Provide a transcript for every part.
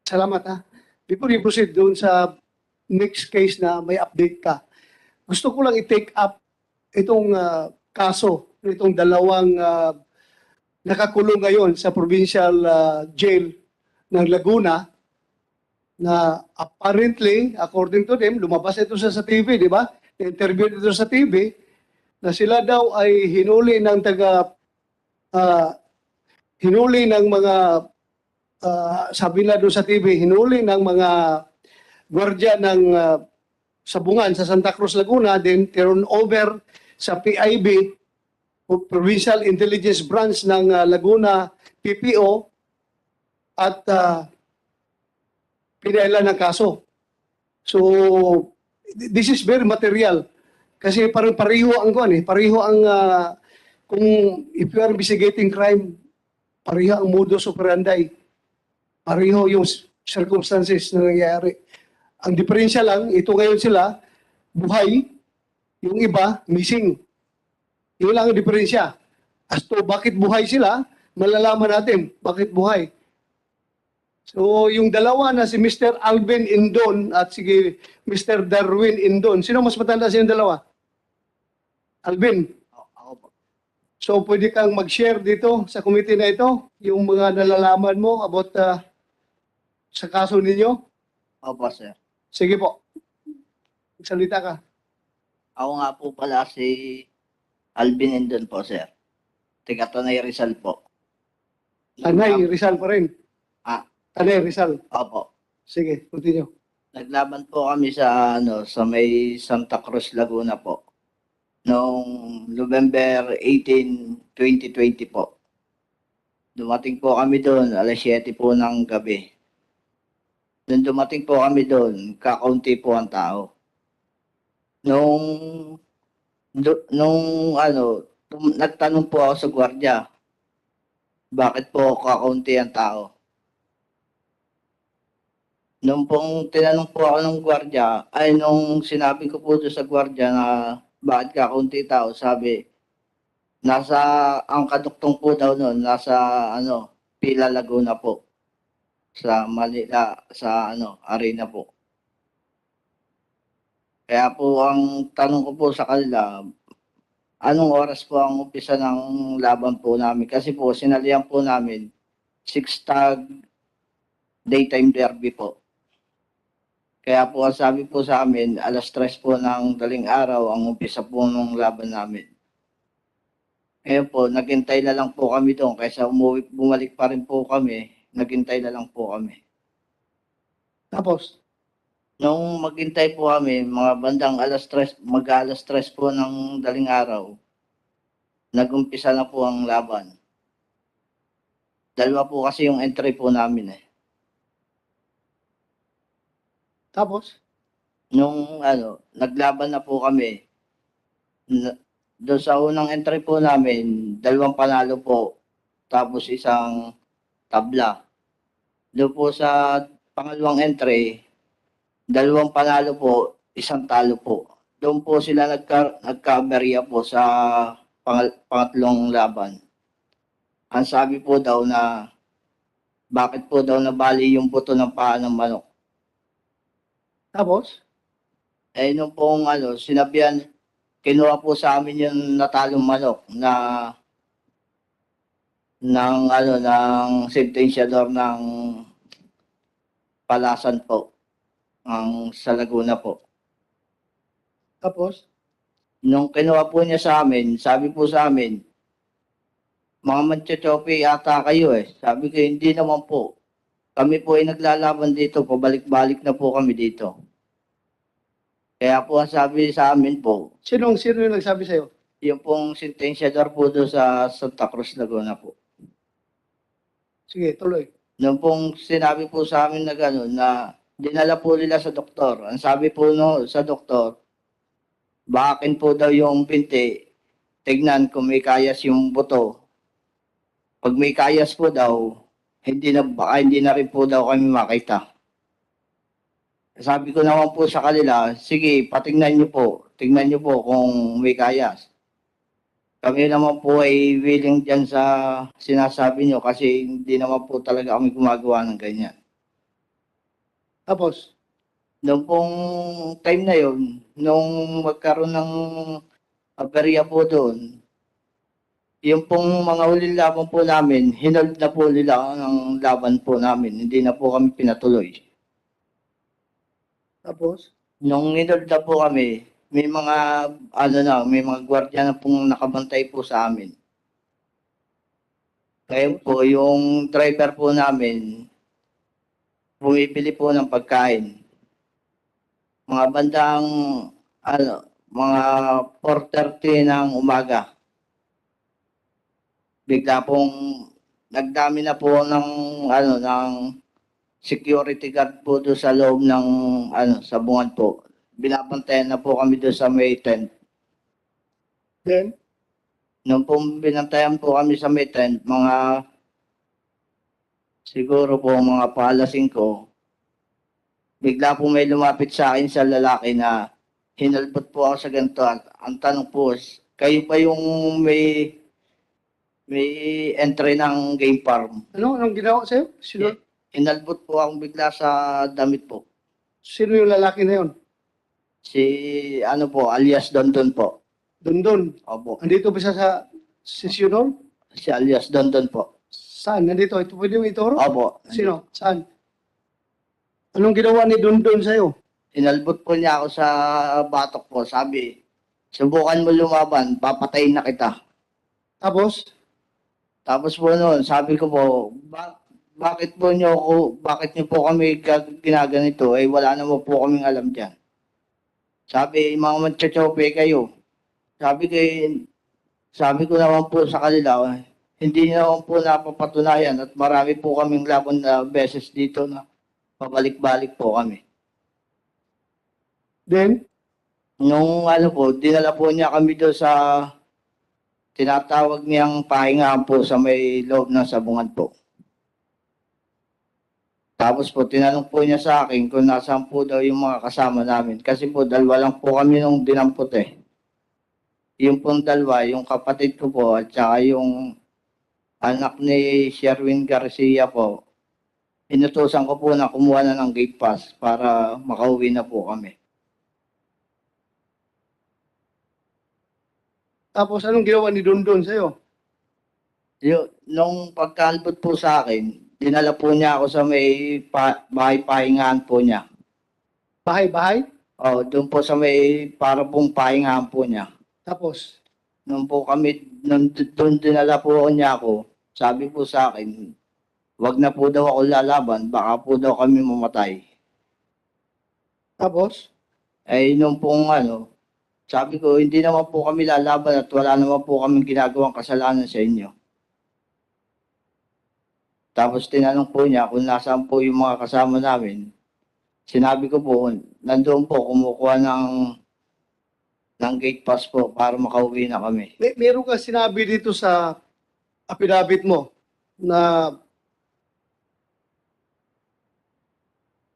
Salamat ha. Before you proceed doon sa next case na may update ka, gusto ko lang i-take up itong kaso, itong dalawang nakakulong ngayon sa provincial jail ng Laguna na apparently, according to them, lumabas ito sa TV, di ba? Na-interview ito sa TV na sila daw ay hinuli ng mga sabi na doon sa TV, hinuli ng mga gwardiya ng sabungan sa Santa Cruz, Laguna, then turn over sa PIB, Provincial Intelligence Branch ng Laguna, PPO, at pinailan ng kaso. So, this is very material. Kasi parang pareho ang kung if you are investigating crime, pareho ang modus operandi. Pareho yung circumstances na nangyayari. Ang diferensya lang, ito ngayon sila, buhay, yung iba, missing. Yun lang ang diferensya. As to bakit buhay sila, malalaman natin bakit buhay. So, yung dalawa na si Mr. Alvin Indon at si Mr. Darwin Indon, sino mas matanda sa yung dalawa? Alvin? Ako po. So, pwede kang mag-share dito sa committee na ito, yung mga nalalaman mo about sa kaso ninyo? Opo, sir. Sige po. Salita ka. Ako nga po pala si Alvin Indon po, sir. Taga Tanay Rizal po. Tanay, Rizal pa rin. Ah. Tanay, Rizal. Opo. Sige, continue. Naglaban po kami sa sa may Santa Cruz, Laguna po. Noong November 18, 2020 po. Dumating po kami doon, alas 7 po ng gabi. Nung dumating po kami doon, kakaunti po ang tao. Nagtanong po ako sa gwardiya, bakit po kakaunti ang tao? Nung pong tinanong po ako ng gwardiya, nung sinabi ko po doon sa gwardiya na bakit kakaunti tao, sabi, ang kaduktong po daw noon, nasa Pila Laguna po. Sa Manila, sa arena po. Kaya po ang tanong ko po sa kanila, anong oras po ang umpisa ng laban po namin? Kasi po sinalihan po namin 6-tag daytime derby po. Kaya po ang sabi po sa amin, alas 3 po ng daling araw ang umpisa po ng laban namin. Ngayon po, naghintay na lang po kami doon kaysa bumalik pa rin po kami. Naghintay na lang po kami. Tapos? Nung maghintay po kami, mga bandang alas 3 po ng daling araw, nagumpisa na po ang laban. Dalawa po kasi yung entry po namin eh. Tapos? Nung naglaban na po kami, doon sa unang entry po namin, 2 panalo po, tapos isang tabla. Doon po sa pangalawang entry, 2 panalo po, isang talo po. Doon po sila nagka-aberya po sa pangatlong laban. Ang sabi po daw na bakit po daw nabali yung buto ng paa ng manok. Tapos? Nung pong sinabihan, kinuha po sa amin yung natalong manok na ng sentensyador ng Palasan po, sa Laguna po. Tapos? Nung kinuha po niya sa amin, sabi po sa amin, mga manchochopi ata kayo eh. Sabi ko, hindi naman po. Kami po ay naglalaban dito, pabalik-balik na po kami dito. Kaya po ang sabi sa amin po, Sino yung nagsabi sa'yo? yung pong sentensyador po doon sa Santa Cruz, Laguna po. Sige, tuloy. Nung pong sinabi po sa amin na gano'n, na dinala po nila sa doktor. Ang sabi po sa doktor, baakin po daw yung binti, tignan kung may kayas yung buto. Pag may kayas po daw, hindi na rin po daw kami makita. Sabi ko naman po sa kanila, sige, patingnan niyo po. Tingnan niyo po kung may kayas. Kami naman po ay willing dyan sa sinasabi niyo kasi hindi naman po talaga kami gumagawa ng ganyan. Tapos, Noong pong time na yon, nung magkaroon ng aberya po doon, yung pong mga huling laban po namin, hinold na po nila ang laban po namin. Hindi na po kami pinatuloy. tapos, Nung hinold na po kami, may mga, may mga gwardiya na pong nakabantay po sa amin. Kaya po, yung driver po namin, bumibili po ng pagkain. Mga bandang, mga 4:30 ng umaga. Bigla pong nagdami na po ng security guard po doon sa loob ng, sabungan po. Binabantayan na po kami doon sa may tent. then, Nung pong binantayan po kami sa may tent, siguro po mga paalasing ko, bigla po may lumapit sa akin sa lalaki na hinalbot po ako sa ganito. Ang tanong po, kayo pa yung may entry ng game farm? anong ginawa sa'yo? Sino, Hinalbot po akong bigla sa damit po. sino yung lalaki na yun? Si, alias Dondon po. Dondon. Opo. Andito ba siya sa session hall? Si alias Dondon po. Saan? Nandito. Ito pwede mo ituro? Opo. Sino? Saan? Anong ginawa ni Dondon sa'yo? Hinalbot po niya ako sa batok po. Sabi, subukan mo lumaban, papatayin na kita. Tapos, Tapos po noon, sabi ko po, bakit niyo po kami ginaganito? Eh, wala naman po kaming alam dyan. Sabi, mga manchachope kayo. Sabi ko naman po sa kanila, hindi naman po napapatunayan at marami po kaming laban na beses dito na pabalik-balik po kami. then, Nung dinala po niya kami doon sa tinatawag niyang pahingahan po sa may loob ng sabungan po. Tapos po, tinanong po niya sa akin kung nasaan po daw yung mga kasama namin. Kasi po, dalawa lang po kami nung dinampot eh. Yung pong dalawa, yung kapatid ko po at saka yung anak ni Sherwin Garcia po, inutusan ko po na kumuha na ng gate pass para makauwi na po kami. tapos anong ginawa ni Dondon sa'yo? Nung pagkalbot po sa akin, dinala po niya ako sa may bahay pahingahan po niya. Bahay-bahay? Doon po sa may para pong pahingahan po niya. Tapos, Nung doon dinala po niya ako, sabi po sa akin, wag na po daw ako lalaban, baka po daw kami mamatay. tapos, Nung pong sabi ko, hindi naman po kami lalaban at wala naman po kaming ginagawang kasalanan sa inyo. Tapos tinanong po niya kung nasaan po yung mga kasama namin. Sinabi ko po, nandoon po kumukuha ng gate pass po para makauwi na kami. meron ka sinabi dito sa affidavit mo na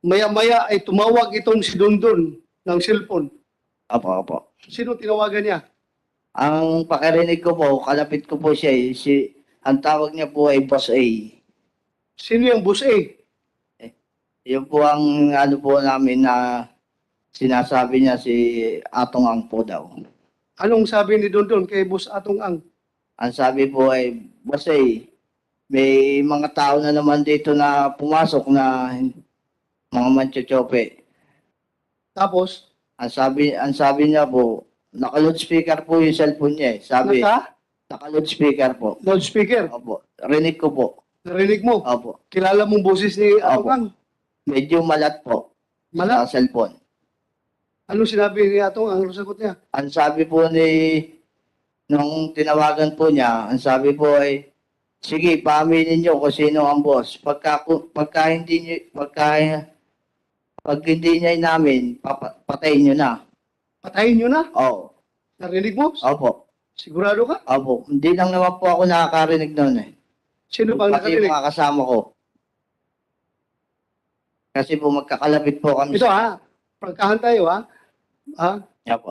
maya-maya ay tumawag itong si Dondon ng cellphone. Apo. Sino tinawagan niya? Ang pakirinig ko po, kalapit ko po siya ang tawag niya po ay Boss A. Sino yung boss A? Yun po ang po namin na sinasabi niya si Atong Ang po daw. Anong sabi ni Dondon kay boss Atong Ang? Ang sabi po ay, Boss A, may mga tao na naman dito na pumasok na mga manchochope. Tapos, Ang sabi niya po, naka-loudspeaker po yung cellphone niya eh. Sabi, naka-loudspeaker po. loudspeaker. Opo. Rinig ko po. Narinig mo? Opo. Kilala mong boses ni Atong Opo. Ang? Medyo malat po. Malat? Sa cellphone. Anong sinabi ni Atong Ang? Anong sagot niya? Ang sabi po nung tinawagan po niya, ang sabi po ay, sige, paaminin niyo kung sino ang boss. Pag hindi niya namin, patayin niyo na. Patayin nyo na? Oo. Narinig mo? Opo. Sigurado ka? Opo. Hindi lang naman po ako nakakarinig noon eh. Sino bang Pati nakarinig? mga kasama ko. Kasi po magkakalapit po kami. Ito prangkahan tayo Opo.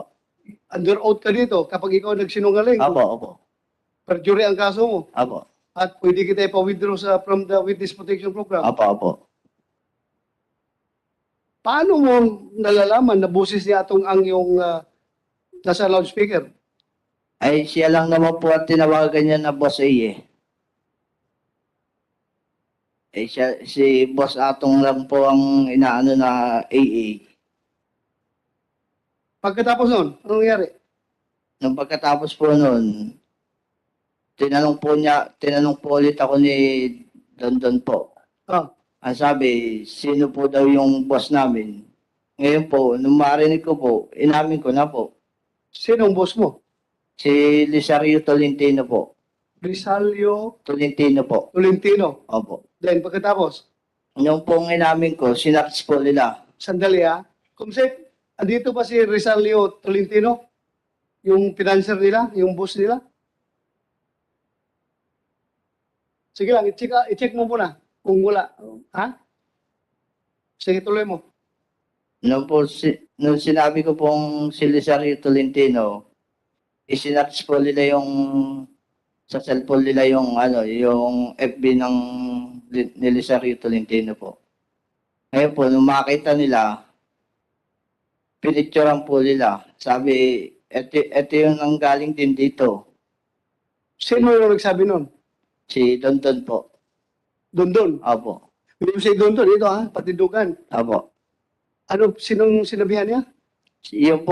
Under oath ka dito kapag ikaw nagsinungaling. Opo. Perjury ang kaso mo. Opo. At pwede kita ipa-withdraw from the Witness Protection Program. Opo. Paano mo nalalaman na boses niya atong ang yung nasa loudspeaker? Ay, siya lang naman po at tinawagan niya na Boss A eh. Eh, si Boss Atong lang po ang inaano na AA. Pagkatapos nun, anong nangyari? Nung pagkatapos po nun, tinanong po ulit ako ni Dondon po. Ah, Ang sabi, sino po daw yung boss namin? Ngayon po, nung marinig ko po, inamin ko na po. sino ang boss mo? Si Lisario Tolentino po. Rizalio Tolentino po. Tolentino. Opo. Then pagkatapos, Nung pong inamin ko, sinarch po nila. sandali ha. Kumsek, andito ba si Rizalio Tolentino? Yung financer nila, yung boss nila? Sige lang, i-check mo muna kung wala. Ha? Sige, tuloy mo. Nung sinabi ko pong si Lisario Tolentino, isinarch po nila yung sa cellphone nila yung yung FB ni Lisario Tolentino po. Ngayon po, nung makita nila, pinicturean po nila. Sabi, eto yung nanggaling din dito. Sino yung nagsabi nun? Si Dondon po. Dondon. Opo. Hindi mo si Dondon, ito ha, patidugan. Opo. Ano, sinong sinabihan niya? Yung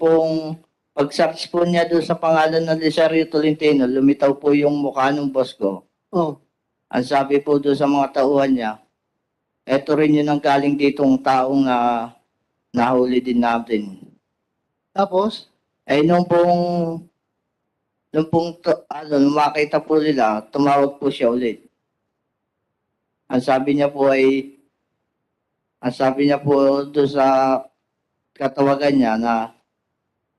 pong pag-search po niya doon sa pangalan ng Lisario Tolentino, lumitaw po yung mukha ng boss ko. Oh, Ang sabi po doon sa mga tauhan niya, eto rin yun ang galing ditong taong na nahuli din natin. tapos, Nung makita po nila, tumawag po siya ulit. Ang sabi niya po doon sa katawagan niya na,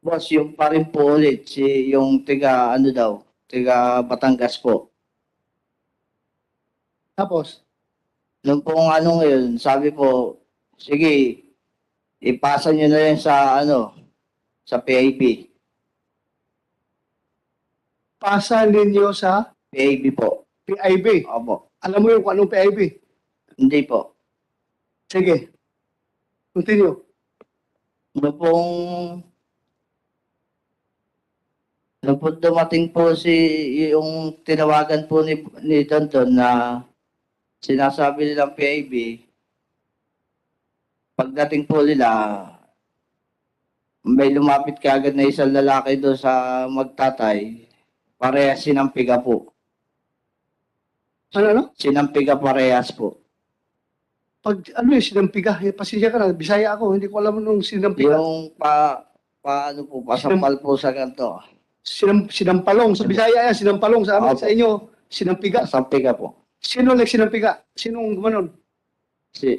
boss, yung pa rin po ulit, yung tiga Batangas po. tapos, Nung pong ngayon, sabi po, sige, ipasa niyo na yan sa PIB. pasa ninyo sa PIB po. PIB. Opo. Alam mo yung kung anong PIB? Hindi po. Sige. Continue. Nung po dumating po yung tinawagan po ni Tonton na sinasabi nilang PIB, pagdating po nila, may lumapit kaagad na isang lalaki doon sa magtatay, parehas sinampiga po. Ano? Sinampiga parehas po. Pag ano yung sinampiga? Pasensya ka na, Bisaya ako, hindi ko alam nung sinampiga. Yung pasampal po sa ganito. Sinampalong. Sa Bisaya yan, sinampalong. Sa amin, Opo. sa inyo, sinampiga. Pasampiga po. Sino nagsinampiga? Sinong gumanon? Si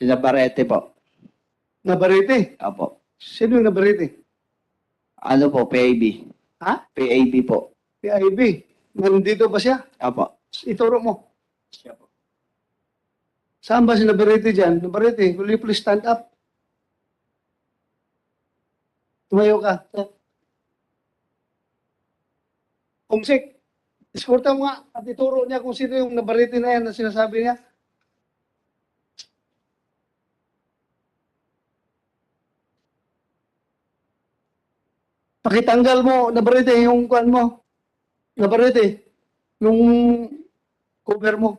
Navarrete po. Nabarete. Apo. Sino yung Nabarete? PAB. Ha? PAB po. PIB. Nandito ba siya? Apo. Ituro mo. Siya po. Saan ba si Nabarete dyan? Nabarete, will you please stand up? Tumayo ka. Kumsik, isporta mo nga at ituro niya kung sino yung Nabarete na yan na sinasabi niya. Pakitanggal mo, Nabarete, yung kuan mo. Nabarete, yung cover mo.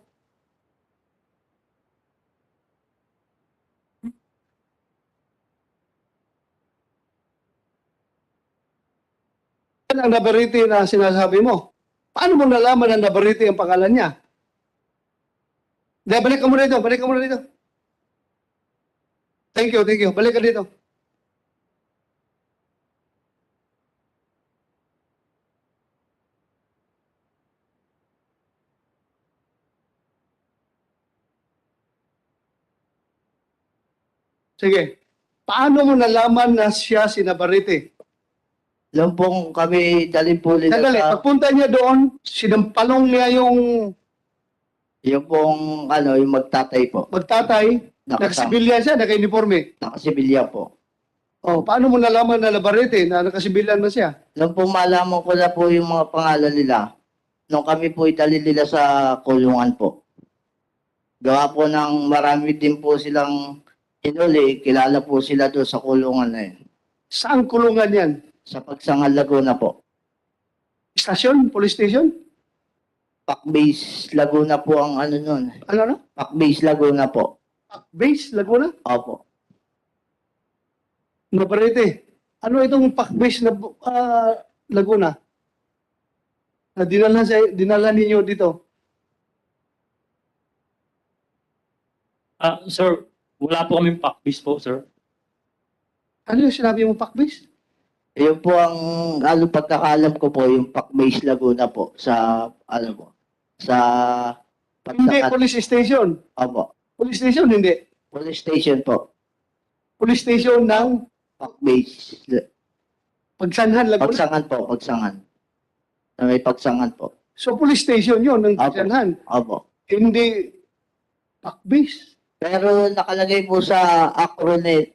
Yan ang Nabarete na sinasabi mo. Paano mo nalaman na Nabarete ang pangalan niya? Balik ka muna dito. Thank you. Balik ka dito. Sige. Paano mo nalaman na siya si Nabarete? Nung pong kami dalhin po nila Sandali, pagpunta niya doon, sinampalong niya yung yung pong yung magtatay po. magtatay, Nakasama. nakasibilyan siya, naka-uniforme. Nakasibilya po. Oh, paano mo nalaman na Nabarete na nakasibilyan na siya? Nung pong malaman ko na po yung mga pangalan nila, nung kami po idali nila sa kulungan po. Gawa po ng marami din po silang hinuli, kilala po sila doon sa kulungan na yun. Saan kulungan yan? Sa Pagsangan, Laguna po. Station? Police station? Pakbase Laguna po ang ano nun. Ano? Pakbase Laguna po. Base, Laguna? Opo. Naparete. Ano itong Base na Laguna? Na dinala ninyo dito? Sir, wala po kaming pack-base po, sir. Ano yung sinabi mo Base? Yun po ang ano pagkakalam ko po, yung Pakbase Laguna po sa ano po. Sa Hindi, Pagsangan. police station. Opo. Police station, hindi. Police station po. Police station ng Pakbase. Pagsanhan, Laguna. Pagsangan po, Pagsangan. Na may Pagsangan po. So, police station yun ng Apo. Pagsanhan. Opo. Hindi Base. Pero nakalagay po sa acronet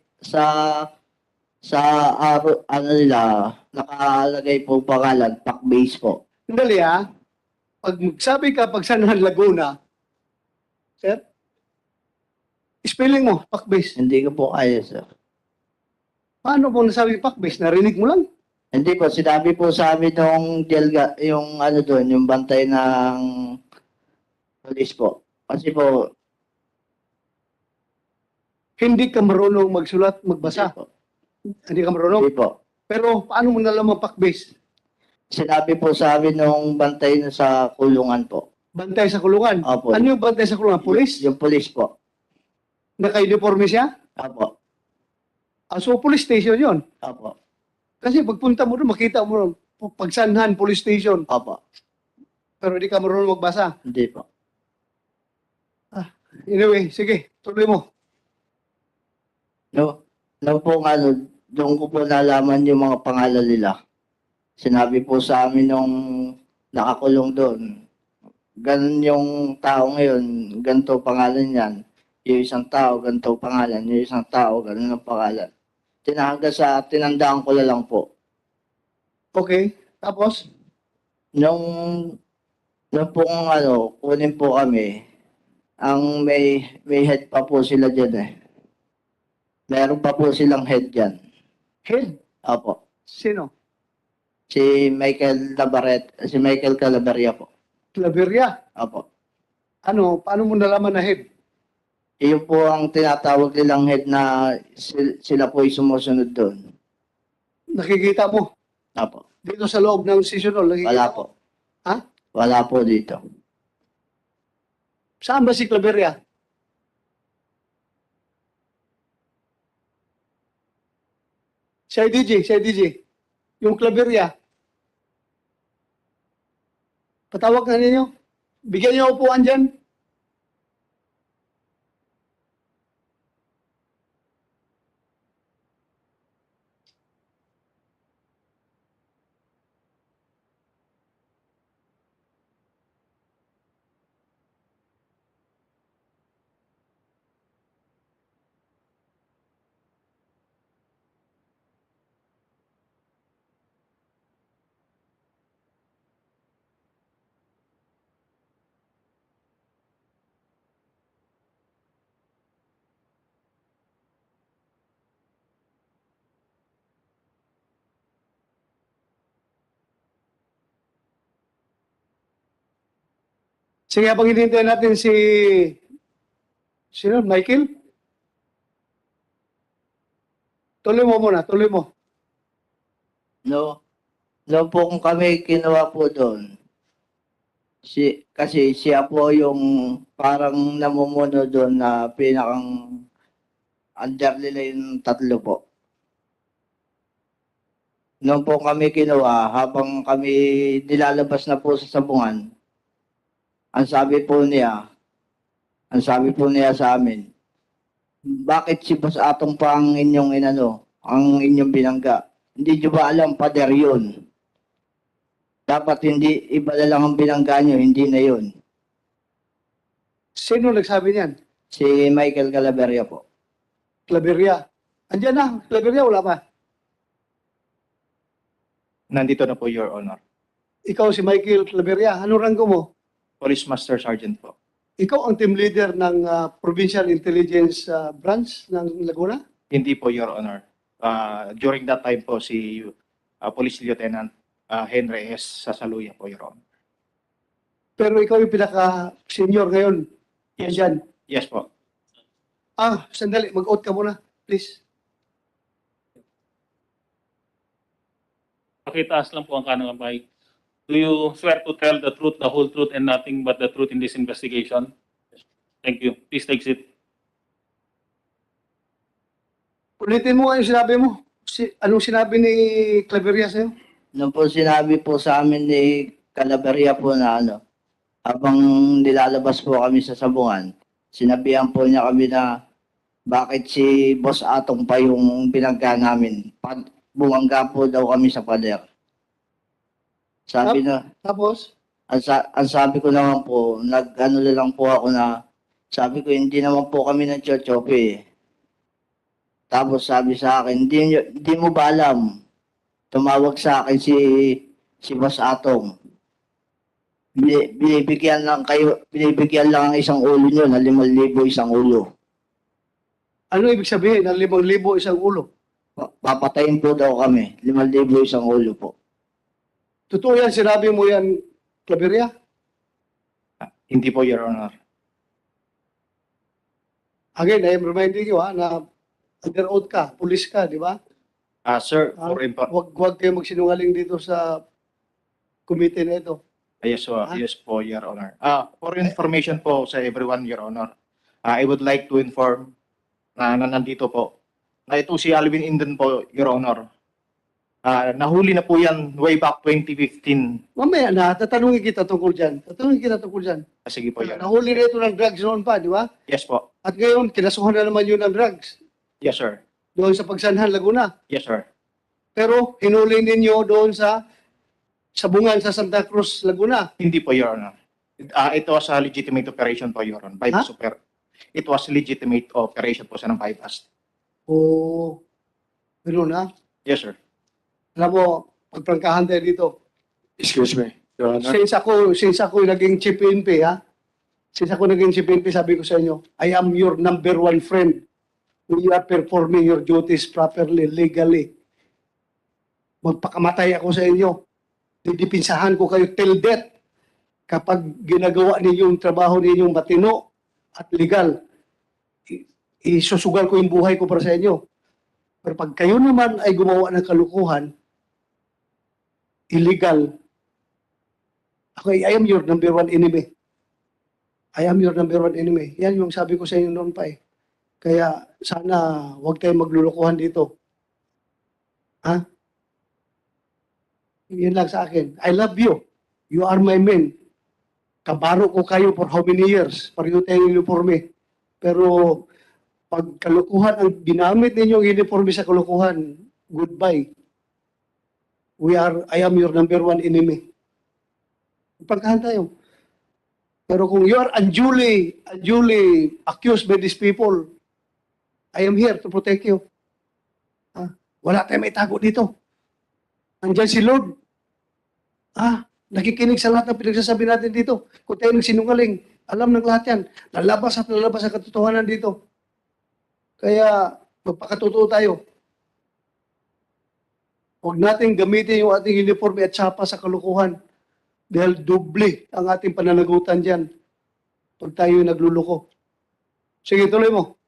ano nila, nakalagay po pangalan, Pakbase po. Sandali ha. Pag magsabi ka Pagsanhan, Laguna, sir, spelling mo, Base. Hindi ko po kaya, sir. Paano mo nasabi Base? Narinig mo lang? Hindi po, sinabi po sa amin nung yung ano doon, yung bantay ng police po. Kasi po, Hindi ka marunong magsulat, magbasa. hindi po. Hindi ka marunong. Hindi po. Pero paano mo nalaman Base? Sinabi po sa amin nung bantay na sa kulungan po. Bantay sa kulungan. Opo. Ano yung bantay sa kulungan? Police? Yung police po. Naka-uniforme siya? Opo. So, police station yon. Opo. Kasi pagpunta mo doon, makita mo doon, Pagsanhan, police station. Opo. Pero hindi ka marunong magbasa. Hindi po. Anyway, sige, tuloy mo. No po ano, doon ko po nalaman yung mga pangalan nila. Sinabi po sa amin nung nakakulong doon, ganun yung tao ngayon, ganito pangalan yan. Yung isang tao, ganito pangalan. Yung isang tao, ganun ang pangalan. Tinandaan ko na lang po. Okay, tapos? Nung pong ano, kunin po kami, ang may head pa po sila dyan eh. Meron pa po silang head dyan. Head? Opo. Sino? Si Michael Calabaria po. Claveria. Opo. Ano, paano mo nalaman na head? Iyon po ang tinatawag nilang head na sila po ay sumusunod doon. Nakikita mo? Opo. Dito sa loob ng seasonal, nakikita Wala mo? po. Ha? Wala po dito. Saan ba si Claveria? Si IDG. Yung Claveria. Patawag na ninyo. Bigyan niyo upuan dyan. Sige, habang hinihintay natin si sino? Michael? Tuloy mo muna, tuloy mo. No po kung kami kinuha po doon. Kasi siya po yung parang namumuno doon na pinakang under nila yung tatlo po. Noon po kami kinuha, habang kami nilalabas na po sa sabungan, ang sabi po niya sa amin, bakit si Boss Atong pa ang inyong ang inyong binangga? Hindi nyo ba alam, pader yun? Dapat hindi, iba na lang ang binangga nyo, hindi na yun. Sino nagsabi niyan? Si Michael Calaveria po. Claveria. Andiyan na, Claveria, wala pa. Nandito na po, Your Honor. Ikaw si Michael Claveria. Anong ranggo mo? Police Master Sergeant po. Ikaw ang team leader ng Provincial Intelligence Branch ng Laguna? Hindi po, Your Honor. During that time po, si Police Lieutenant Henry S. Sasaluya po, Your Honor. Pero ikaw yung pinaka-senior ngayon. Yes. Yan. Yes po. Sandali. Mag-out ka muna. Please. Pakitaas lang po ang kanang mic. Do you swear to tell the truth, the whole truth, and nothing but the truth in this investigation? Thank you. Please take seat. Ulitin mo nga yung sinabi mo. Anong sinabi ni Claveria sa'yo? Nung po sinabi po sa amin ni Calaveria po na habang nilalabas po kami sa sabungan, sinabihan po niya kami na bakit si Boss Atong pa yung pinagka namin. Bumangga po daw kami sa pader. Sabi na, Tapos? ang sabi ko naman po, nag-ano lang po ako na, sabi ko hindi naman po kami nag-chochope eh. Tapos sabi sa akin, hindi mo ba alam? Tumawag sa akin si Boss Atong. Binibigyan lang ang isang ulo nyo na 5,000 isang ulo. Ano ibig sabihin ng 5,000 isang ulo? Papatayin po daw kami, 5,000 isang ulo po. Totoo yan, sinabi mo yan, Claveria? Hindi po, Your Honor. Again, I am reminding you na under oath ka, pulis ka, di ba? Sir, for Huwag kayo magsinungaling dito sa committee na ito. yes po, Your Honor. For information po sa everyone, Your Honor, I would like to inform na nandito po na ito si Alvin Inden po, Your Honor. Nahuli na po yan way back 2015. Mamaya na, tatanungin kita tungkol dyan. Sige po, Your Honor. Nahuli na ito ng drugs noon pa, di ba? Yes po. At ngayon, kinasuhan na naman yun ng drugs Yes, sir. doon sa Pagsanhan, Laguna. Yes, sir. Pero hinuli ninyo doon sa Sabungan sa Santa Cruz, Laguna. Hindi po, Your Honor. It was a legitimate operation po, Your Honor. It was legitimate operation po sa ng bypass. O, gano'n na. Yes, sir. Alam mo, pagprangkahan tayo dito. Excuse me, Your Honor. Since ako naging chief PNP, sabi ko sa inyo, I am your number one friend. You are performing your duties properly, legally. Magpakamatay ako sa inyo. Didipinsahan ko kayo till death. Kapag ginagawa ninyo yung trabaho ninyong matino at legal, isusugal ko yung buhay ko para sa inyo. Pero pag kayo naman ay gumawa ng kalukuhan, illegal, I am your number one enemy. I am your number one enemy. Yan yung sabi ko sa inyo noon pa eh. Kaya sana huwag tayong maglulukuhan dito. Ha? Yan lang sa akin. I love you. You are my men. Kabaro ko kayo for how many years? Pareho tayong uniforme. Pero pag kalukuhan ang ginamit ninyong uniforme sa kalukuhan, goodbye. I am your number one enemy. Pagkahan tayo. Pero kung you are unduly accused by these people, I am here to protect you. Wala tayong may tago dito. Andyan si Lord. Nakikinig sa lahat ng pinagsasabi natin dito. Kung tayo nagsinungaling, alam ng lahat yan. Lalabas at lalabas ang katotohanan dito. Kaya magpakatotoo tayo. Huwag natin gamitin yung ating uniforme at tsapa sa kalukuhan. Dahil doble ang ating pananagutan dyan pag tayo nagluloko. Sige, tuloy mo.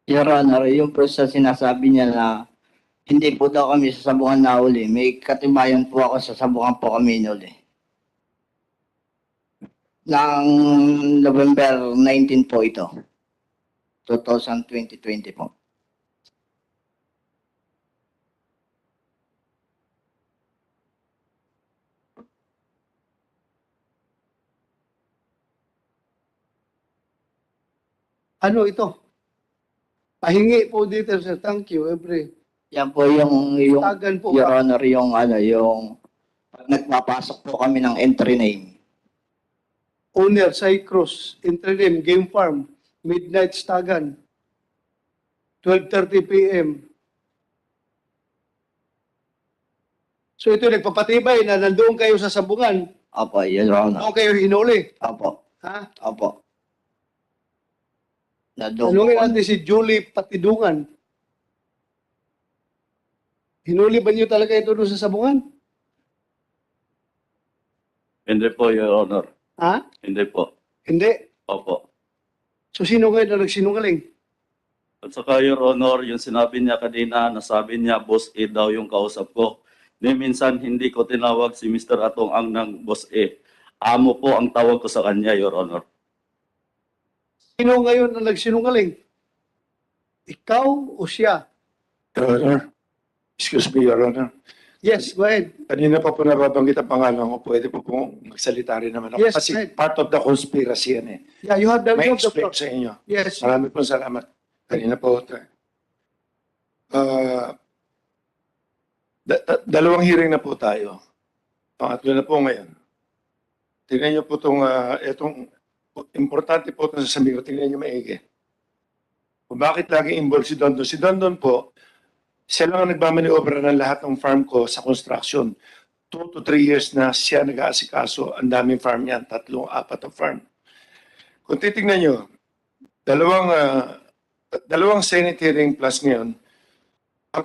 Your Honor, yung po sa sinasabi niya na hindi po daw kami sa sabungan na uli. May katibayan po ako sa sabungan po kami inuli. Nang November 19 po ito. 2020 po. Ano ito? Pahingi po dito, sir. Thank you. Yan po yung Tagan po. Your Honor, yung pag nagpapasok po kami ng entry name. Owner, Cycross, Intername, Game Farm, Midnight Stagan, 12:30 p.m. So ito nagpapatibay na nandoon kayo sa sabungan, Opo, Your Honor. doon kayo hinuli. Opo, Ha? opo. Nandoon po Tanungin kami. natin si Julie Patidungan. Hinuli ba niyo talaga ito doon sa sabungan? Hindi po, Your Honor. Ha? Hindi po. Hindi. Opo. So sino ngayon na nagsinungaling? At saka, Your Honor, yung sinabi niya kanina, nasabi niya, Boss A daw yung kausap ko. Ni minsan, hindi ko tinawag si Mr. Atong Ang ng Boss A. Amo po ang tawag ko sa kanya, Your Honor. Sino ngayon na nagsinungaling? Ikaw o siya? Your Honor. Excuse me, Your Honor. Yes, go ahead. Kanina pa po nababanggit ang pangalan ko. Pwede po pong magsalita rin naman ako. Yes, Kasi right. part of the conspiracy yan eh. Yeah, you have the, May you have the explain floor. sa inyo. Yes. Marami pong salamat. Kanina po. Dalawang hearing na po tayo. Pangatlo na po ngayon. Tingnan niyo po itong importante po itong sasabihin ko. Tingnan niyo maigi. Kung bakit lagi involved si Dondon? Si Dondon po, siya lang ang nagmamaniobra ng lahat ng farm ko sa construction. 2 to 3 years na siya nag-aasikaso. Ang daming farm niyan, 3, 4 na farm. Kung titignan nyo, dalawang Senate hearing plus ngayon, ang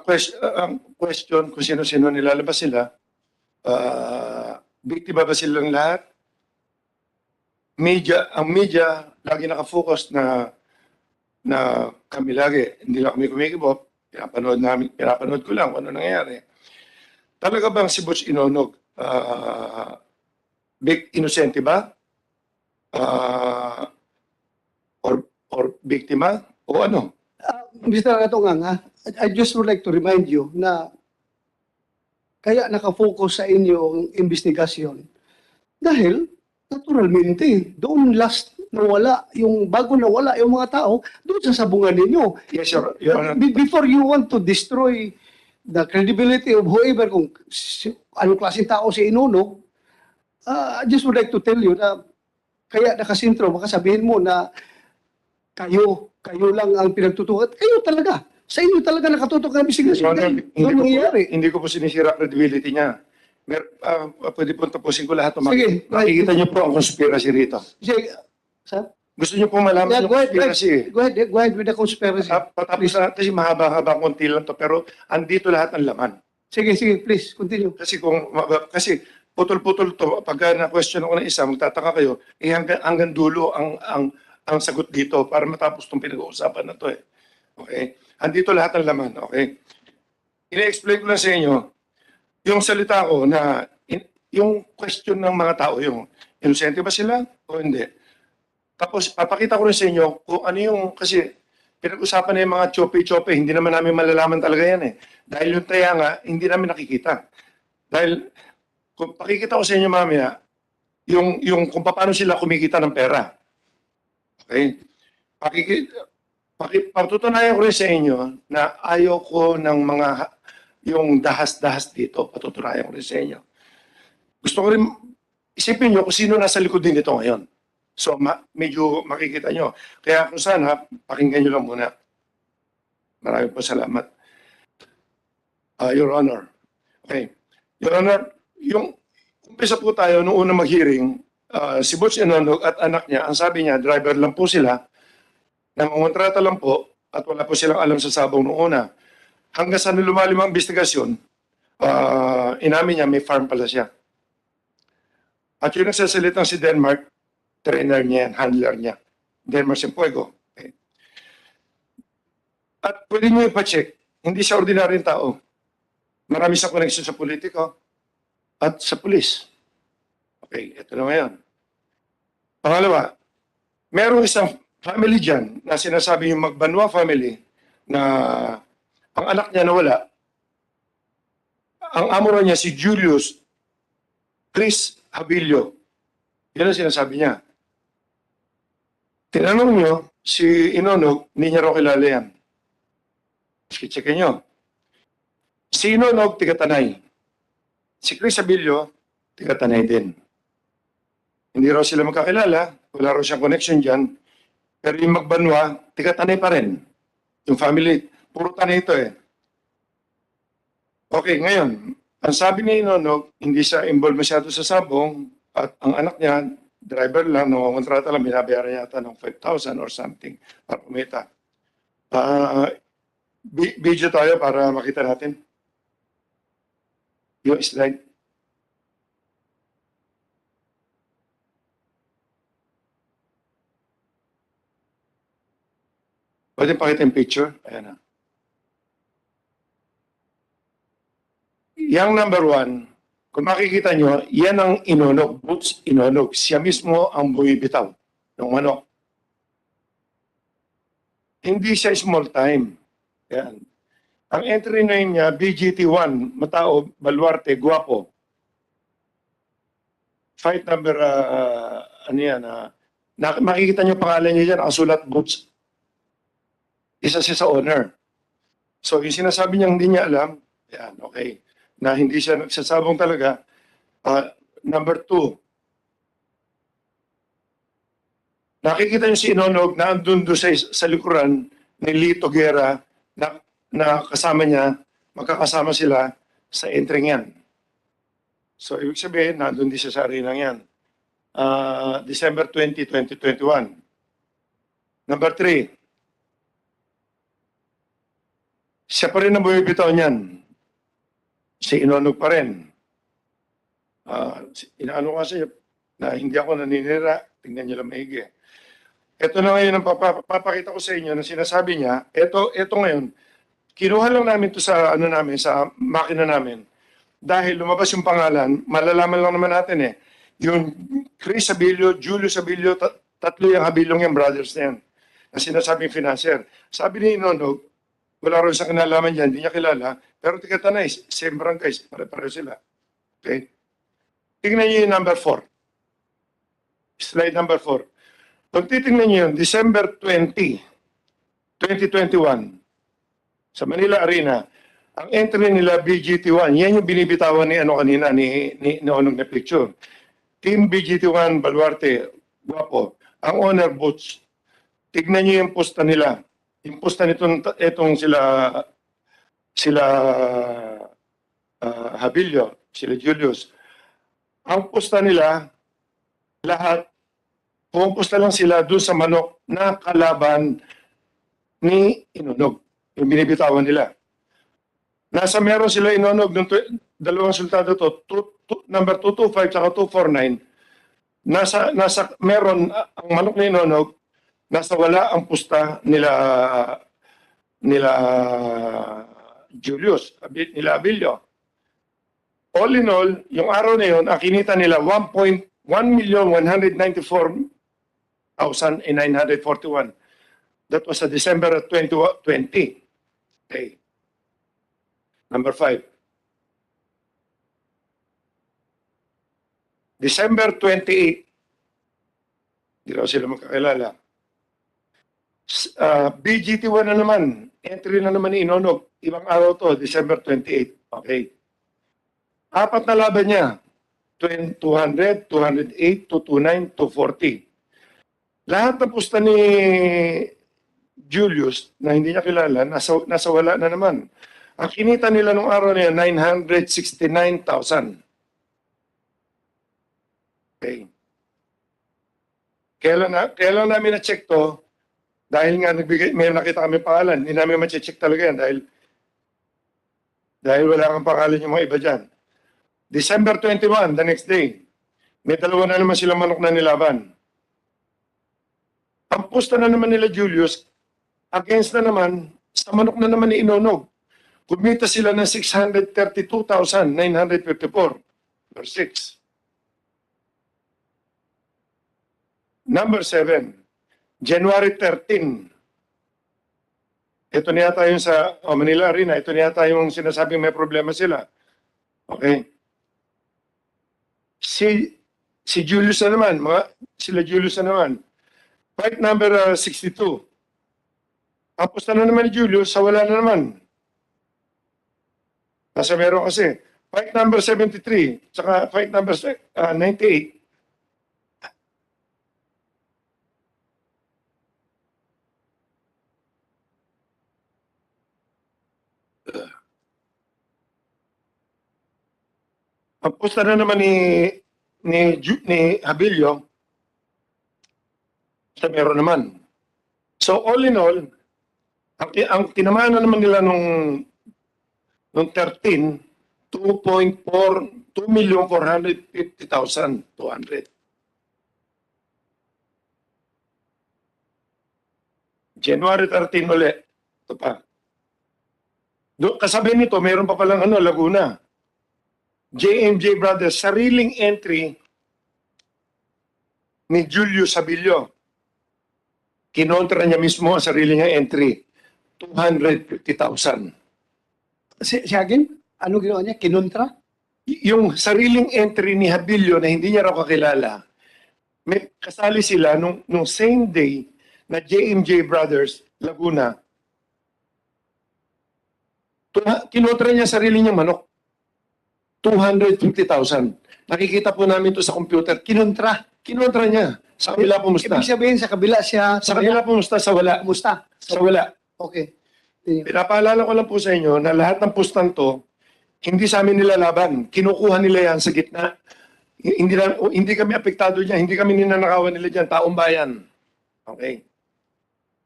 question kung sino-sino nilalabas sila, biktima ba silang lahat? Ang media, lagi nakafocus na kami lagi, hindi lang kami kumikibot. Pinapanood ko lang kung ano nangyayari. Talaga bang si Butch Inonog, inosente ba? Or biktima? O ano? Mr. Atongang, ha? I just would like to remind you na kaya nakafocus sa inyo ang investigasyon. Dahil, naturalmente, doon last nawala, bago nawala yung mga tao, doon sa sabungan ninyo. Yes, Your Honor. Before you want to destroy the credibility of whoever, kung anong klaseng tao si Inunog, I just would like to tell you na kaya nakasintro, baka sabihin mo na kayo lang ang pinagtutukan. Kayo talaga. Sa inyo talaga nakatutok ang Your investigasyon. Honor, Doon nangyayari. hindi ko po sinisira credibility niya. Pwede po tapusin ko lahat. Sige, Makikita niyo po ang conspiracy rito. Sige, sir? Gusto niyo po malaman Yeah, yung go ahead, conspiracy eh. Go ahead with the conspiracy. Patapos na kasi mahaba-haba konti lang to pero andito lahat ng laman. Sige, please, continue. Kasi kasi putol-putol to pagka na-question ako ng isa magtataka kayo hanggang dulo ang sagot dito para matapos tong pinag-uusapan na to eh. Okay? Andito lahat ng laman, okay? Ine-explain ko lang sa inyo yung salita ko na yung question ng mga tao yung inosente ba sila o hindi. Tapos papakita ko rin sa inyo kung ano yung, kasi pinag-usapan na yung mga chope-chope, hindi naman namin malalaman talaga yan eh. Dahil yung taya nga, hindi namin nakikita. Dahil kung pakikita ko sa inyo mamaya, yung kung paano sila kumikita ng pera. Okay? Patutunayan ko rin sa inyo na ayaw ko ng yung dahas-dahas dito. Patutunayan ko rin sa inyo. Gusto ko rin, isipin nyo kung sino nasa likod din dito ngayon. So, medyo makikita nyo. Kaya kung sana, pakinggan nyo lang muna. Maraming po salamat. Your Honor. Okay. Your Honor, yung umpisa po tayo noong unang mag-hearing, si Butch Inonog at anak niya, ang sabi niya, driver lang po sila, nangungontrata lang po, at wala po silang alam sa sabong noong una. Hanggang sa lumalim ang investigasyon, inamin niya, may farm pala siya. At yung nagsasalitang si Denmark, trainer niya yan, handler niya. Denmark Simpuego. Okay. At pwede nyo ipacheck, hindi siya ordinaryong tao. Marami siyang connection sa politiko at sa pulis. Okay, ito na ngayon. Pangalawa, merong isang family dyan na sinasabi yung Magbanwa family na ang anak niya nawala. Ang amo niya si Julius Chris Habilio. Yan ang sinasabi niya. Tinanong nyo, si Inonog, hindi niya raw kilala yan. Checkin nyo. Si Inonog, tiga-Tanay. Si Chris Habilio, tiga-Tanay din. Hindi raw sila magkakilala, wala raw siyang connection dyan. Pero yung Magbanwa, tiga-Tanay pa rin. Yung family, puro Tanay ito eh. Okay, ngayon, Ang sabi ni Nonog, hindi siya involved masyado sa sabong at ang anak niya, driver lang, nangongontrata lang, binabayaran yata ng 5,000 or something para kumita. Video tayo para makita natin yung slide. Pwede pakita yung picture? Ayan na. Yang number 1, kung makikita nyo, yan ang Inonog, Boots Inonog. Siya mismo ang bumibitaw ng manok. Hindi siya small time. Yan. Ang entry name niya, BGT1, Matao, Baluarte, Guapo. Fight number, ano yan, makikita nyo pangalan niya dyan, ang sulat Boots. Isa siya sa owner. So yung sinasabi niya hindi niya alam, yan, okay. Na hindi siya nagsasabong talaga. Number 2, nakikita niyo si Inonog na andun doon sa likuran ni Lito Guerra na kasama niya, magkakasama sila sa entry yan. So ibig sabihin, nandun din siya sa arenang yan. December 20, 2021. Number 3, siya pa rin ang bumibitaw niyan. Si Inonog pa rin. Inaano kasi na hindi ako naninira, tingnan niyo lang maigi. Ito na ngayon ang papakita ko sa inyo na sinasabi niya, ito ngayon, kinuha lang namin to sa ano namin, sa makina namin. Dahil lumabas yung pangalan, malalaman lang naman natin eh. Yung Chris Abilio, Julius Abilio, tatlo yung Abiliong yung brothers na yan. Na sinasabing financier. Sabi ni Inonog, wala rin sa kinalaman dyan, hindi niya kilala, pero Tigatanay, same barangay, pare-pareho sila. Okay? Tingnan niyo yung number 4. Slide number 4. Kung titingnan niyo yun, December 20, 2021, sa Manila Arena, ang entry nila BGT1, yan yung binibitawan ni ano kanina, ni Onog na picture. Team BGT1, Baluarte, Guapo. Ang owner, Boots. Tignan niyo yung posta nila. Yung posta itong sila Habilio, sila Julius. Ang posta nila, lahat, pumupusta lang sila doon sa manok na kalaban ni Inonog, yung binibitawan nila. Meron sila Inonog ng dalawang sultado to, number 225 at 249. Meron ang manok ni Inonog, nasa wala ang pusta nila Julius, nila Abilio. All in all, yung araw na yun, ang kinita nila 1,194,941. That was sa December 2020. Okay. Number 5. December 28. Hindi raw sila magkakilala. BGT1 na naman. Entry na naman ni Inonog. Ibang araw to, December 28. Okay. 4 na laban niya. 200, 208, 229, 240. Lahat ng pusta ni Julius na hindi niya kilala, nasa wala na naman. Ang kinita nila nung araw na yan, 969,000. Okay. Kailan namin na-check to, dahil nga may nakita kami pangalan, hindi namin ma-check talaga yan dahil wala kang pangalan yung mga iba dyan. December 21, the next day, may dalawa na naman silang manok na nilaban. Ang pusta na naman nila Julius, against na naman, sa manok na naman ni Inonog. Kumita sila ng 632,954 per 6. Number 7, January 13. Ito niya tayo sa Manila Arena. Ito niya tayo yung sinasabing may problema sila. Okay. Si Julius na naman, sila Julius na naman. Fight number 62. Tapos na naman ni Julius, sa wala na naman. Nasa meron kasi. Fight number 73, saka fight number 98. Ang posta na naman ni Habilio, sa meron naman. So all in all, ang tinamaan na naman nila nung 13, 2,450,200. January 13 ulit. Ito pa. Kasabi nito, meron pa palang Laguna. JMJ Brothers, sariling entry ni Julius Habilio. Kinontra niya mismo ang sarili niyang entry. 250,000. Si again, ano ginawa niya? Kinontra? Yung sariling entry ni Habilio na hindi niya raw kakilala, may kasali sila nung same day na JMJ Brothers, Laguna. Kinontra niya sarili niyang manok. 250,000. Nakikita po namin to sa computer. Kinontra niya. Sa kabila pumusta. Ibig sabihin, sa kabila siya, Sa kabila pumusta, sa wala. kumusta? Sa wala. Okay. Pinapaalala ko lang po sa inyo na lahat ng pustang to, hindi sa amin nilalaban. Kinukuha nila yan sa gitna. Hindi kami apektado dyan. Hindi kami ninanakawan nila dyan. Taong bayan. Okay.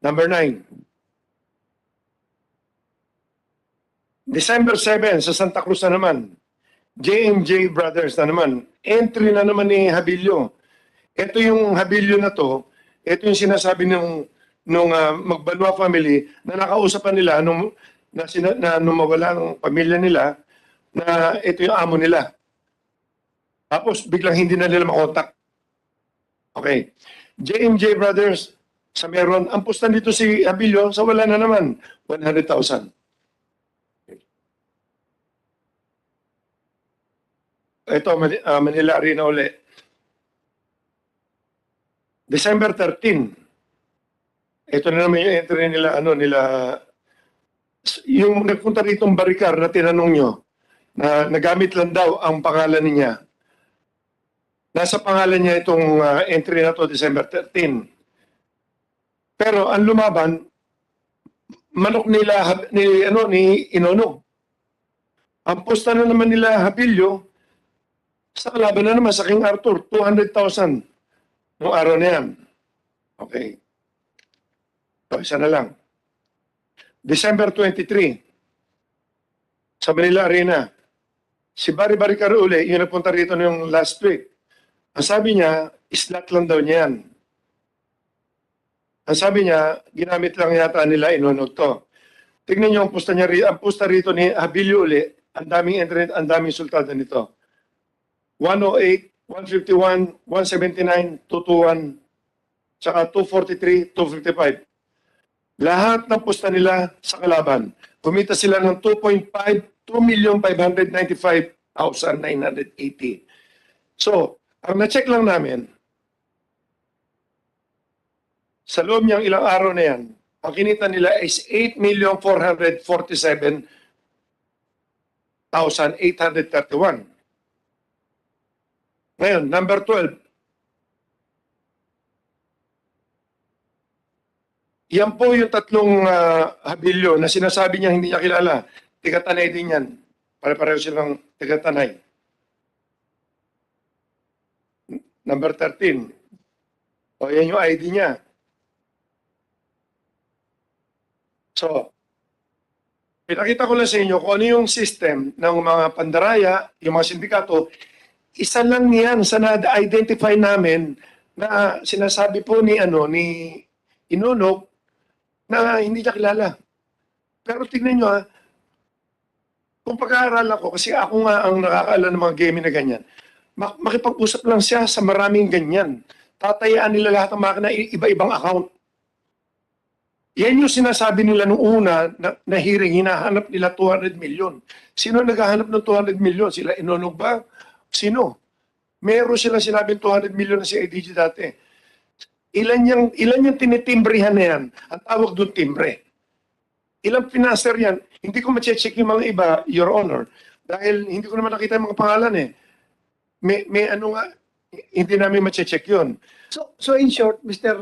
Number 9. December 7 sa Santa Cruz na naman. JMJ Brothers na naman. Entry na naman ni Habilio. Ito yung Habilio na to. Ito yung sinasabi nung Magbanwa family na nakausapan nila nung mawala ng pamilya nila na ito yung amo nila. Tapos biglang hindi na nila makontak. Okay. JMJ Brothers sa meron. Ang pustan dito si Habilio sa wala na naman. 100,000. Ito, Manila Arena uli. December 13. Ito na naman yung entry nila, yung nagpunta rito Baricar na tinanong nyo, na nagamit lang daw ang pangalan niya. Nasa pangalan niya itong entry na to, December 13. Pero ang lumaban, manok nila, ni Inonog. Ang posta na naman nila Habilio, sa kalaban na naman sa King Arthur, 200,000 noong araw na yan. Okay. So, isa na lang. December 23, sa Manila Arena, si Barry Carule, yung nagpunta rito yung last week, ang sabi niya, islat lang daw niya yan. Ang sabi niya, ginamit lang yata nila, inunog to. Tignan niyo ang pusta niya, ang pusta rito ni Habilio uli, ang daming internet, ang daming sultada nito. 108, 151, 179, 221, saka 243, 255. Lahat ng pusta nila sa kalaban. Kumita sila ng 2,595,980. So, ang na-check lang namin, sa loob niyang ilang araw na yan, ang kinita nila is 8,447,831. Ngayon, number 12. Yan po yung tatlong Habilio na sinasabi niya hindi niya kilala. Tigatanay din yan. Pare-pareho silang tigatanay. Number 13. O yan yung ID niya. So, pinakita ko lang sa inyo kung ano yung system ng mga pandaraya, yung mga sindikato. Isa lang yan sa na-identify namin na sinasabi po ni Inonog na hindi niya kilala. Pero tignan nyo kung pag-aaral ako, kasi ako nga ang nakakaalam ng mga game na ganyan, makipag-usap lang siya sa maraming ganyan. Tatayaan nila lahat ng makina, iba-ibang account. Yan yung sinasabi nila nung una na hearing, hinahanap nila 200 million. Sino naghahanap ng 200 million? Sila Inonog ba? Sino? Meron silang sinabing 200 million na si IDG dati. Ilan yung tinitimbrehan na yan? Ang tawag doon timbre. Ilang financer yan? Hindi ko ma-check yung mga iba, Your Honor. Dahil hindi ko naman nakita yung mga pangalan eh. May ano nga, hindi namin ma-check yun. So in short, Mr.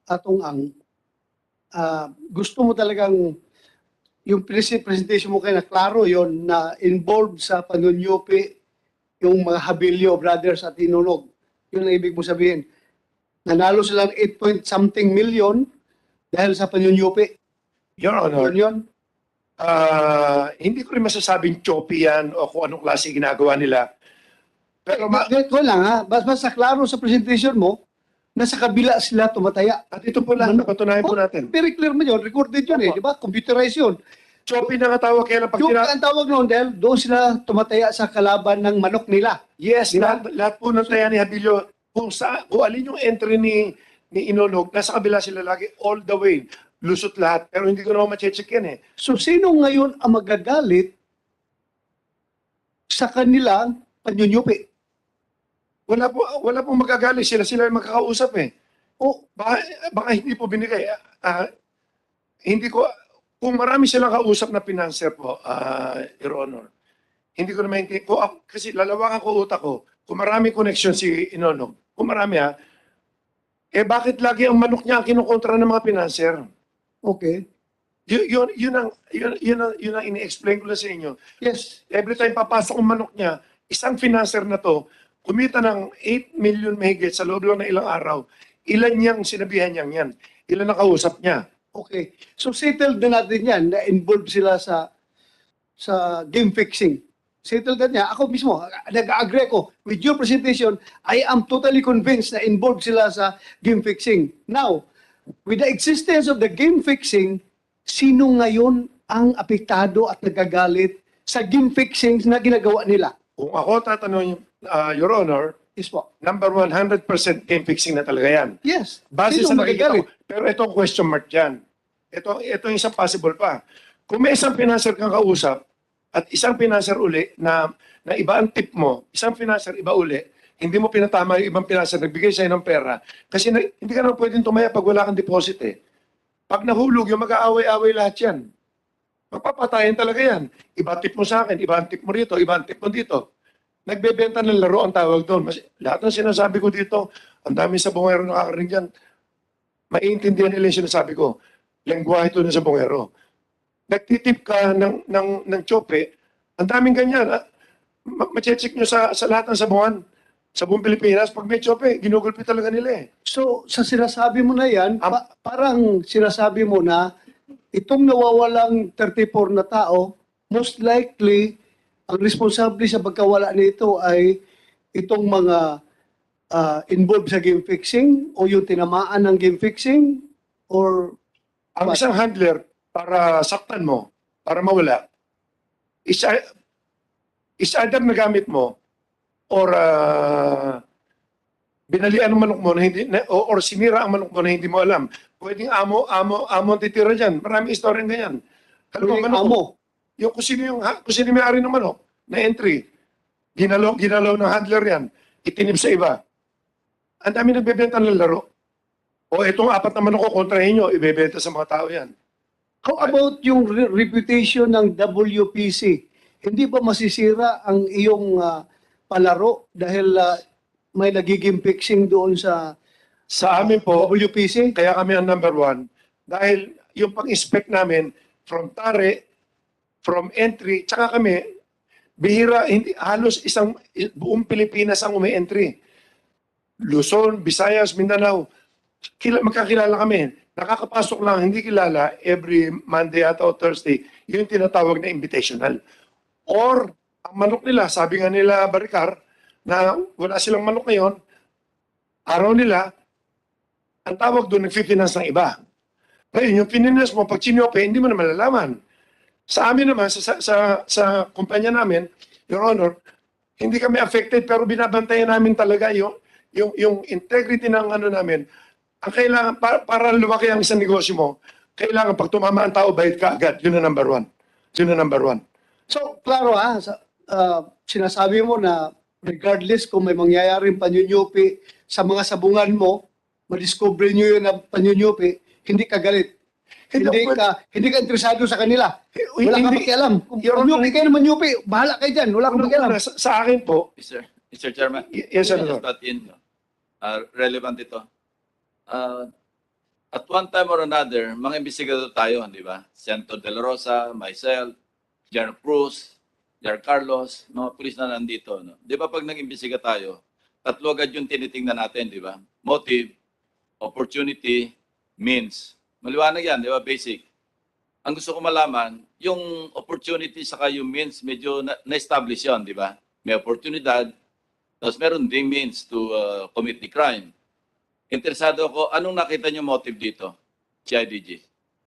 Atong Ang, gusto mo talagang yung presentation mo kayo na klaro yon na involved sa panunyope yung mga Habilio brothers at Inunog. Yun ang ibig mo sabihin. Nanalo sila ng 8 point something million dahil sa panyunyupi. Your Honor, Yun yun. hindi ko rin masasabing choppy yan o kung anong klase ginagawa nila. Pero Ko lang ha, basta klaro sa presentation mo, nasa kabila sila tumataya. at ito po lang, napatunayan po natin. Very clear mo yun, recorded yun di ba? Computerized yun. Choppy na nga tawag kaya pag Yung ang tawag noon dahil doon sila tumataya sa kalaban ng manok nila. Yes, Di ba? lahat po ng taya ni Habilio, kung alin yung entry ni Inunog, nasa kabila sila lagi all the way. Lusot lahat. Pero hindi ko naman ma-check yan eh. So sino ngayon ang magagalit sa kanilang panyunyupi? Wala pong magagalit. Sila yung makakausap eh. O Baka hindi po binigay. Hindi ko, kung marami silang kausap na financer po, Your Honor, hindi ko na maintindihan. Kasi lalawakan ko utak ko, kung marami connection si Inonog, kung marami bakit lagi ang manok niya ang kinukontra ng mga financer? okay. Yun ang ini-explain ko lang sa inyo. Yes. Every time papasok ang manok niya, isang financer na to, kumita ng 8 million mahigit sa loob lang ng ilang araw. Ilan niyang sinabihan niyang yan? Ilan ang kausap niya? Okay. So settled na natin yan na involved sila sa game fixing. Settled na niya. Ako mismo, nag-agree ko with your presentation, I am totally convinced na involved sila sa game fixing. Now, with the existence of the game fixing, sino ngayon ang apektado at nagagalit sa game fixing na ginagawa nila? Kung ako tatanungin, Your Honor, Yes po. number 100% game fixing na talaga yan. Yes. Base Sino sa nakikita magagalit? ko. Pero ito ang question mark dyan. Ito yung isang possible pa. Kung may isang financer kang kausap at isang financer uli na iba ang tip mo, isang financer iba uli, hindi mo pinatama yung ibang financer, nagbigay sa'yo ng pera. Kasi hindi ka na pwedeng tumaya pag wala kang deposit eh. Pag nahulog, yung mag-aaway-aaway lahat yan. Magpapatayan talaga yan. Iba tip mo sa akin, iba ang tip mo rito, iba ang tip mo dito. Nagbebenta ng laro ang tawag doon. Lahat ng sinasabi ko dito, ang dami sa bungero nakakarinig dyan. Maiintindihan nila yung sinasabi ko. Lengguwahe ito na sa bungero. Nagtitip ka ng tsope, ang daming ganyan. Ma-check nyo sa lahat ng sabungan. Sa buong Pilipinas, pag may tsope, ginugulpi talaga nila eh. So, sa sinasabi mo na yan, parang sinasabi mo na itong nawawalang 34 na tao, most likely, ang responsable sa pagkawala nito ay itong mga involved sa game fixing o yung tinamaan ng game fixing or Ang isang handler, para saktan mo, para mawala, is either nagamit mo or binalian ang manok mo na hindi or sinira ang manok mo na hindi mo alam. Pwedeng amo ang titira diyan. Maraming istorya ganyan. yung Manok mo, amo. yung kung sino yung may-ari ng manok na entry, ginalaw ng handler yan, itinib sa iba. Ang dami nagbebenta ng laro. O itong 4 na manok ko kontrahin nyo, ibebenta sa mga tao yan. How about yung reputation ng WPC? Hindi ba masisira ang iyong palaro dahil may nagiging fixing doon sa Sa amin po, WPC? kaya kami ang number 1, dahil yung pang-inspect namin, from tare, from entry, tsaka kami, bihira, halos buong Pilipinas ang umi-entry. Luzon, Visayas, Mindanao, magkakilala kami. Nakakapasok lang, hindi kilala, every Monday at o Thursday, yun yung tinatawag na invitational. Or, ang manok nila, sabi nga nila Baricar, na wala silang manok ngayon, araw nila, ang tawag doon, nag-finance ng iba. Ngayon, yung finance mo, pag sinyope, hindi mo na malalaman. Sa amin naman, sa kumpanya namin, Your Honor, hindi kami affected, pero binabantayan namin talaga yung integrity ng ano namin. Ang kailangan, para lumaki ang isang negosyo mo, kailangan pag tumama ang tao, bayad ka agad. Yun ang number 1. Yun ang number 1. So, klaro sinasabi mo na regardless kung may mangyayaring panyunyupi sa mga sabungan mo, madiscover nyo yun na panyunyupi, hindi ka galit. Hindi ka interesado sa kanila. Wala kang pakialam. Kung manyupi kayo na manyupi, bahala kayo dyan. Wala kang pakialam. Sa akin po, Mr. Chairman, yes, Senator. just that in, relevant ito. At one time or another, mga investigador tayo, di ba? Senator De La Rosa, myself, General Cruz, Jar Carlos, mga pulis na nandito. No? Di ba pag nag-imbestiga tayo, tatlo agad yung tinitingnan natin, di ba? Motive, opportunity, means. Maliwanag yan, di ba? Basic. Ang gusto ko malaman, yung opportunity saka yung means, medyo na-establish yun, di ba? May oportunidad, tapos meron ding means to commit the crime. Interesado ako, anong nakita niyo motive dito, CIDG?